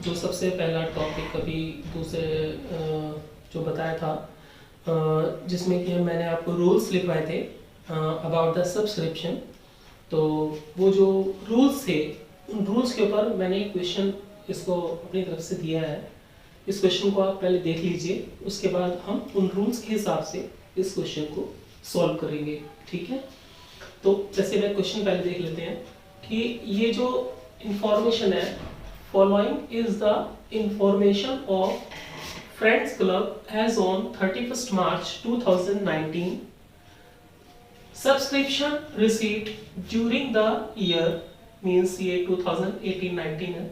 जो सबसे पहला टॉपिक अभी दूसरे जो बताया था, जिसमें कि मैंने आपको रूल्स लिखवाए थे अबाउट द सब्सक्रिप्शन। तो वो जो रूल्स थे, उन रूल्स के ऊपर मैंने एक क्वेश्चन इसको अपनी तरफ से दिया है। इस क्वेश्चन को आप पहले देख लीजिए, उसके बाद हम उन रूल्स के हिसाब से इस क्वेश्चन को सॉल्व करेंगे। ठीक है, तो जैसे मैं क्वेश्चन पहले देख लेते हैं कि ये जो इंफॉर्मेशन है, following is the information of friends club as on 31st March 2019, subscription receipt during the year, means ये 2018-19 है।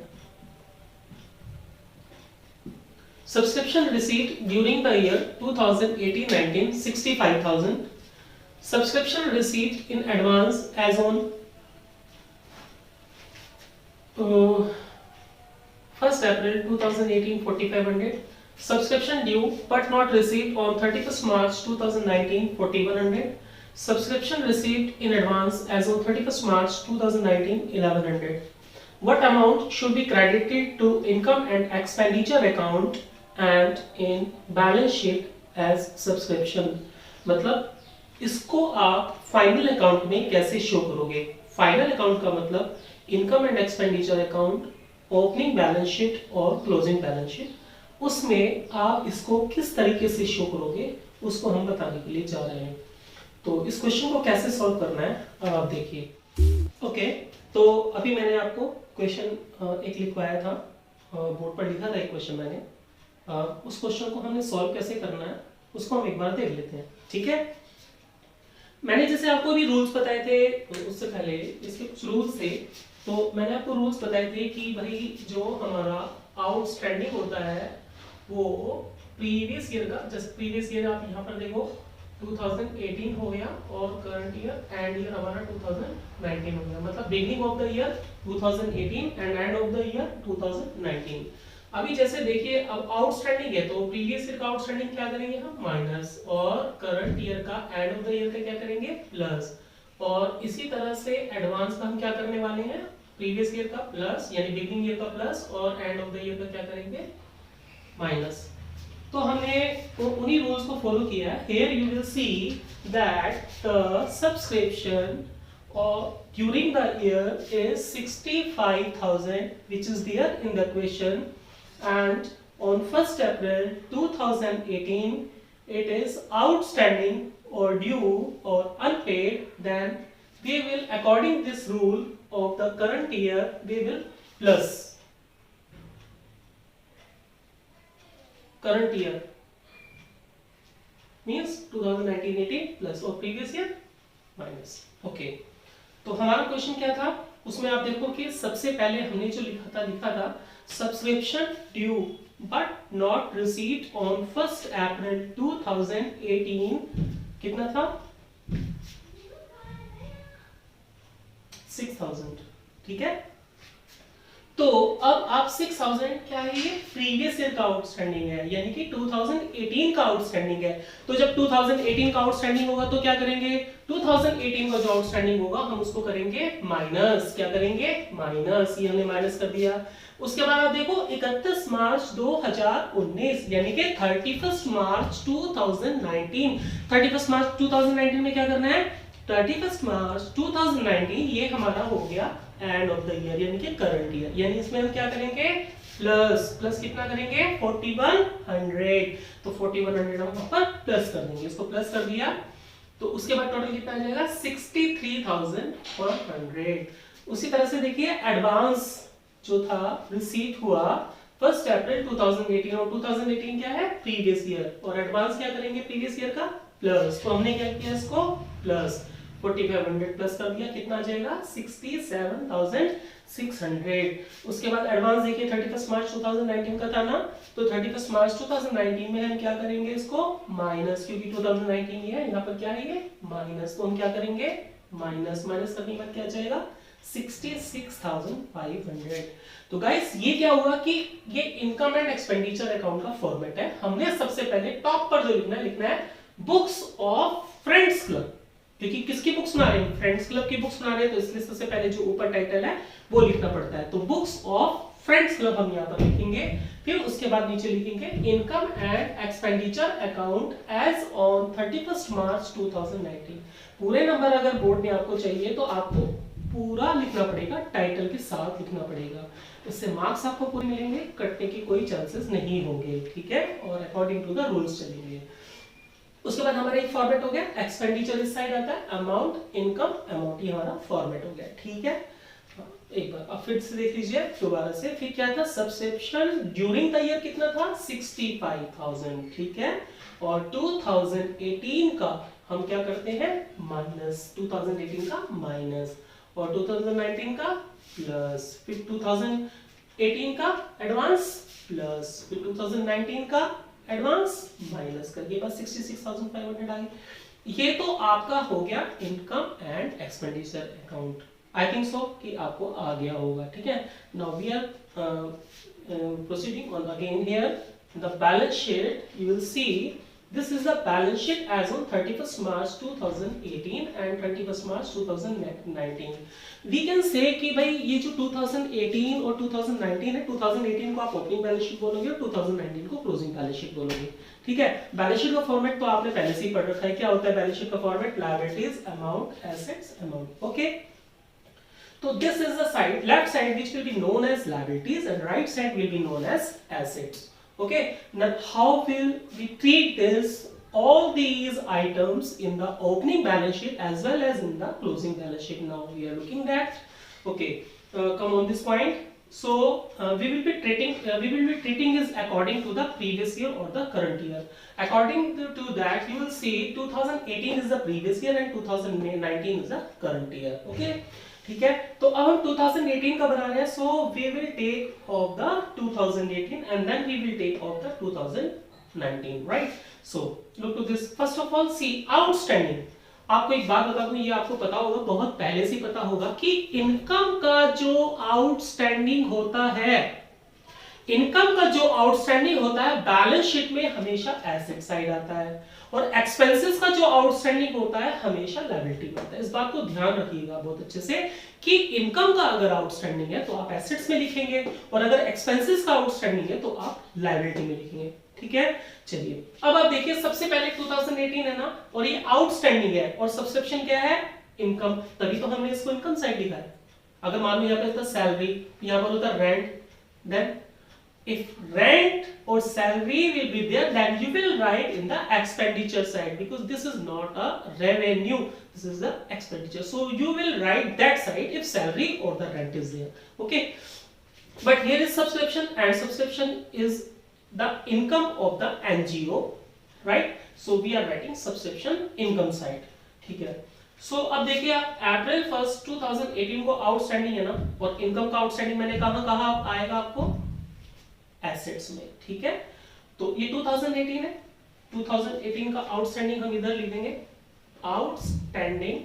Subscription receipt during the year 2018-19 65,000, subscription receipt in advance as on 1st April 2018 4,500, subscription due but not received on 31st March 2019 4,100, subscription received in advance as on 31st March 2019 1,100. What amount should be credited to income and expenditure account and in balance sheet as subscription? मतलब इसको आप final account में कैसे show करोगे? Final account का मतलब income and expenditure account, opening balance sheet और closing balance sheet, उसमें आप इसको किस तरीके से शो करोगे उसको हम बताने के लिए जा रहे हैं। तो इस क्वेश्चन को कैसे सॉल्व करना है अब आप देखिए। ओके, तो अभी मैंने आपको क्वेश्चन एक लिखवाया था, बोर्ड पर लिखा था एक क्वेश्चन मैंने। उस क्वेश्चन को हमने सॉल्व कैसे करना है उसको हम एक बार देख लेते हैं। ठीक है, मैंने जैसे आपको भी रूल्स बताए थे, उससे पहले इसके कुछ रूल्स थे। तो मैंने आपको रूल्स बताए थे कि भाई जो हमारा आउटस्टैंडिंग होता है वो प्रीवियस ईयर का, जैसे प्रीवियस ईयर आप यहाँ पर देखो 2018 हो गया और करंट ईयर एंड ईयर हमारा 2019 हो गया, मतलब beginning of the year 2018 and end of the year 2019। अभी जैसे देखिए, अब आउटस्टैंडिंग है तो प्रीवियस ईयर का आउटस्टैंडिंग क्या करेंगे हम, माइनस, और करंट ईयर का एंड ऑफ द ईयर का क्या करेंगे, प्लस। और इसी तरह से एडवांस का हम क्या करने वाले हैं, प्रीवियस ईयर का प्लस यानी बिगिनिंग ईयर का प्लस और एंड ऑफ द ईयर का क्या करेंगे, माइनस। तो हमने उन्हीं रूल्स को फॉलो किया है। Here you will see that the subscription during the year is 65,000 which is there in the question, and on 1st April 2018 it is outstanding or due or unpaid, then we will, according this rule of the current year, we will plus current year means 2019-18 plus और previous year minus. Okay, तो हमारा question क्या था, उसमें आप देखो कि सबसे पहले हमने जो लिखा था subscription due but not received on 1st April 2018 कितना था, 6,000। ठीक है, तो अब आप 6,000 क्या है, ये प्रीवियस ईयर का आउटस्टैंडिंग है, यानी कि 2018 का आउटस्टैंडिंग है। तो जब 2018 का आउटस्टैंडिंग होगा तो क्या करेंगे, 2018 का जो आउटस्टैंडिंग होगा हम उसको करेंगे माइनस। क्या करेंगे, माइनस, ये हमने माइनस कर दिया। उसके बाद आप देखो 31 मार्च 2019 यानी कि 31 मार्च 2019, 31 मार्च 2019 में क्या करना है, 31 मार्च 2019 ये हमारा हो गया एंड ऑफ द ईयर यानी कि करंट ईयर, यानी इसमें हम क्या करेंगे, प्लस। प्लस कितना करेंगे, 4100। तो 4100 हम यहाँ पर प्लस कर देंगे, इसको प्लस कर दिया तो उसके बाद टोटल कितना आ जाएगा, 63,100। उसी तरह से देखिए एडवांस जो था रिसीट हुआ 1st April 2018 और 2018 क्या है, प्रीवियस ईयर, और एडवांस क्या करेंगे, प्रीवियस ईयर का प्लस। तो हमने क्या किया, इसको प्लस 4500 प्लस कर दिया, कितना आ जाएगा, 67,600। उसके बाद एडवांस देखिए 31 मार्च 2019 का था ना, तो 31 मार्च 2019 में हम क्या करेंगे, इसको माइनस, क्योंकि 2019 ही है, यहाँ पर क्या है ये माइनस, तो हम क्या करेंगे, माइनस। माइनस करने के बाद क्या जाएगा, 66,500। तो गाइस ये क्या हुआ कि ये इनकम एंड एक्सपेंडिचर अकाउंट का फॉर्मेट है। हमने सबसे पहले टॉप पर जो लिखना है बुक्स ऑफ फ्रेंड्स क्लब, क्योंकि किसकी बुक्स बना रहे हैं, फ्रेंड्स क्लब की बुक्स बना रहे हैं, तो इसलिए सबसे पहले जो ऊपर टाइटल है वो लिखना पड़ता है। तो बुक्स ऑफ फ्रेंड्स क्लब हम यहाँ पर लिखेंगे, फिर उसके बाद नीचे लिखेंगे income and expenditure account as on 31 March 2019। पूरे नंबर अगर बोर्ड में आपको चाहिए तो आपको पूरा लिखना पड़ेगा, टाइटल के साथ लिखना पड़ेगा, इससे मार्क्स आपको पूरे मिलेंगे, कटने की कोई चांसेस नहीं होंगे, ठीक है, और अकॉर्डिंग टू द रूल्स चलेंगे। उसके बाद हमारा एक फॉर्मेट हो गया, एक्सपेंडिचर इस साइड आता है, अमाउंट इनकम अमाउंट, ये हमारा फॉर्मेट हो गया, ठीक है। एक बार अब फिर से देख लीजिए दोबारा से, फिर क्या था, सब्सक्रिप्शन ड्यूरिंग द ईयर कितना था 65,000, ठीक है, और 2018 का हम क्या करते हैं माइनस, 2018 का माइनस, और 2019 का प्लस, फिर 2018 का एडवांस प्लस, फिर 2019 का एडवांस माइनस करके बस 66,500 आ गई। ये तो आपका हो गया income and expenditure account. I think so कि आपको आ गया होगा, ठीक है। Now we are proceeding on again here the balance sheet. You will see this is the balance sheet as on 31st March 2018 and 31st March 2019। we can say कि भाई ये जो 2018 और 2019 है, 2018 को आप ओपनिंग बैलेंस शीट बोलोगे और 2019 को क्लोजिंग बैलेंस शीट बोलोगे, ठीक है। बैलेंस शीट का फॉर्मेट तो आपने पहले से ही पढ़ रखा है, क्या होता है बैलेंस शीट का format, liabilities amount assets amount, okay. तो this is the side, left side which will be known as liabilities and right side will be known as assets, okay। Now how will we treat this, all these items in the opening balance sheet as well as in the closing balance sheet? Now we are looking at, okay, come on this point. So we will be treating is according to the previous year or the current year. According to that you will see 2018 is the previous year and 2019 is the current year, okay, ठीक है। तो अब हम 2018 का बना रहे हैं, so we will take off the 2018 and then we will take off the 2019, right. So look to this, first of all see outstanding. आपको एक बात बता दूं, ये आपको पता होगा, बहुत पहले से पता होगा कि इनकम का जो आउटस्टैंडिंग होता है, इनकम का जो आउटस्टैंडिंग होता है बैलेंस शीट में हमेशा एसेट साइड आता है, और एक्सपेंसेस का जो आउटस्टैंडिंग होता है हमेशा लायबिलिटी में आता है। इस बात को ध्यान रखिएगा बहुत अच्छे से कि इनकम का अगर आउटस्टैंडिंग है तो आप एसेट्स में लिखेंगे, और अगर एक्सपेंसेस का आउटस्टैंडिंग है तो आप लायबिलिटी में लिखेंगे, ठीक है। चलिए अब आप देखिए, सबसे पहले 2018 है ना, और ये आउटस्टैंडिंग है, और सब्सक्रिप्शन क्या है, इनकम, तभी तो हमने इसको इनकम साइड लिखा है। अगर मान लो यहाँ पे होता सैलरी, यहाँ पर होता rent, then if rent or salary will be there, then you will write in the expenditure side, because this is not a revenue, this is the expenditure, so you will write that side if salary or the rent is there, okay। But here is subscription, and subscription is the income of the NGO, right, so we are writing subscription income side, ठीक है। So अब देखिए आप, अप्रैल 1 2018 को outstanding है ना, और income का आउटस्टैंडिंग मैंने कहा आएगा आपको एसेट्स में, ठीक है। तो ये 2018 है, 2018 का आउटस्टैंडिंग हम इधर लिखेंगे, आउटस्टैंडिंग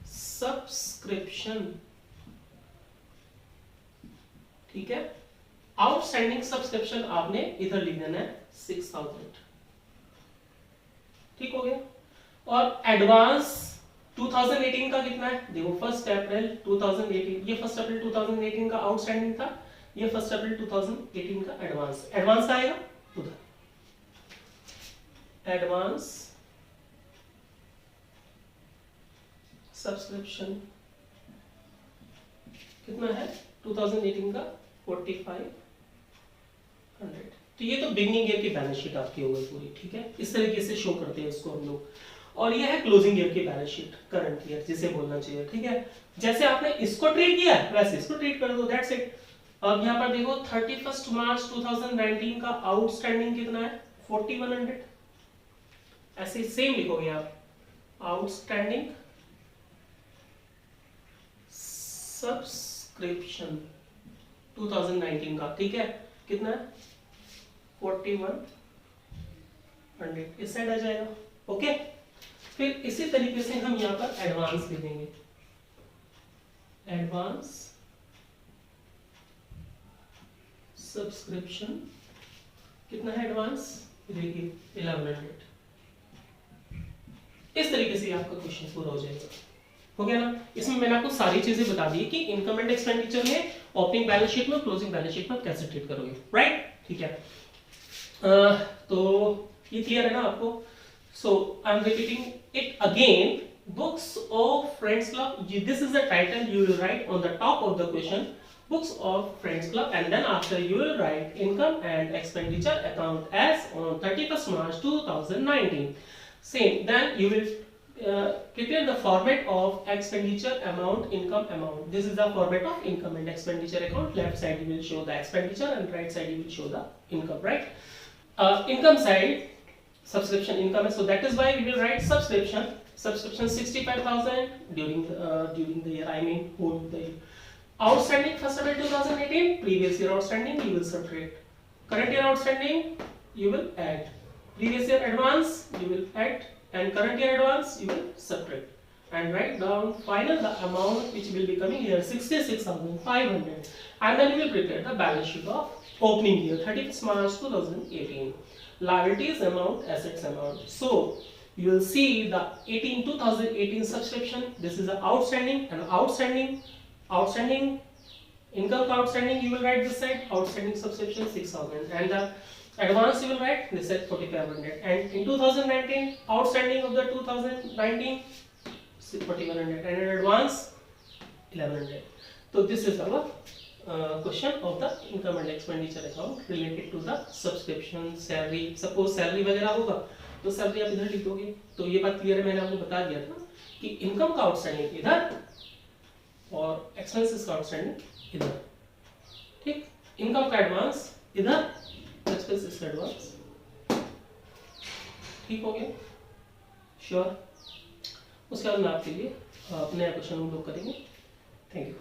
सब्सक्रिप्शन, ठीक है। आउटस्टैंडिंग सब्सक्रिप्शन आपने इधर लिख देना है 6,000, ठीक हो गया। और एडवांस 2018 का कितना है, देखो 1 अप्रैल 2018, ये 1 अप्रैल 2018 का आउटस्टैंडिंग था, ये 1 अप्रैल 2018 का एडवांस, एडवांस का आएगा उधर, एडवांस सब्सक्रिप्शन कितना है 2018 का 4500। तो ये तो बिगनिंग ईयर की बैलेंस शीट आपकी हो गई पूरी, ठीक है। इस तरीके से शो करते हैं इसको हम लोग, और ये है क्लोजिंग ईयर की बैलेंस शीट, करंट ईयर जिसे बोलना चाहिए, ठीक है। जैसे आपने इसको ट्रीट किया वैसे इसको ट्रीट कर दो, दैट्स इट। अब यहाँ पर देखो 31 मार्च 2019 का आउटस्टैंडिंग कितना है 4100, ऐसे सेम लिखोगे आप, आउटस्टैंडिंग सब्सक्रिप्शन 2019 का, ठीक है, कितना है 4100, इस साइड आ जाएगा, ओके। फिर इसी तरीके से हम यहाँ पर एडवांस लिखेंगे, एडवांस सब्सक्रिप्शन कितना है एडवांस, देखिए 1100। इस तरीके से आपका क्वेश्चन पूरा हो जाएगा, हो गया ना। इसमें मैंने आपको सारी चीजें बता दी कि इनकम एंड एक्सपेंडिचर में ओपनिंग बैलेंस शीट में, क्लोजिंग बैलेंस शीट में कैसे ट्रीट करोगे, राइट? ठीक है, तो ये क्लियर है ना आपको? So I am repeating it again, books of friends club, this is the title you will write on the top of the question, books of friends club, and then after you will write income and expenditure account as on 31st March 2019. Same, then you will prepare the format of expenditure amount, income amount. This is the format of income and expenditure account. Left side you will show the expenditure and right side you will show the income, right? Income side, subscription income, so that is why we will write subscription 65,000 during the year, I mean whole the year. Outstanding 1st April 2018, previous year outstanding you will subtract, current year outstanding you will add, previous year advance you will add, and current year advance you will subtract, and write down final the amount which will be coming here 66,500, and then you will prepare the balance sheet of opening year 31st March 2018. Liabilities amount, assets amount. So you will see the 2018 subscription. This is the outstanding, and outstanding income outstanding you will write this side, outstanding subscription 6,000, and the advance you will write this side 4,500, and in 2019 outstanding of the 2019 4,100, and in advance 1,100. So this is our question of the income and expenditure account related to the subscription, salary. Suppose salary वगैरह होगा तो salary आप इधर लिख दोगे। तो ये बात क्लियर है, मैंने आपको बता दिया था कि इनकम का आउटस्टैंडिंग इधर और एक्सपेंसेस का आउटस्टैंडिंग इधर, ठीक? इनकम का एडवांस इधर, एक्सपेंसेस का एडवांस, ठीक हो गया? श्योर? उसके बाद मैं आपके लिए नया क्वेश्चन हम लोग करेंगे। Thank you.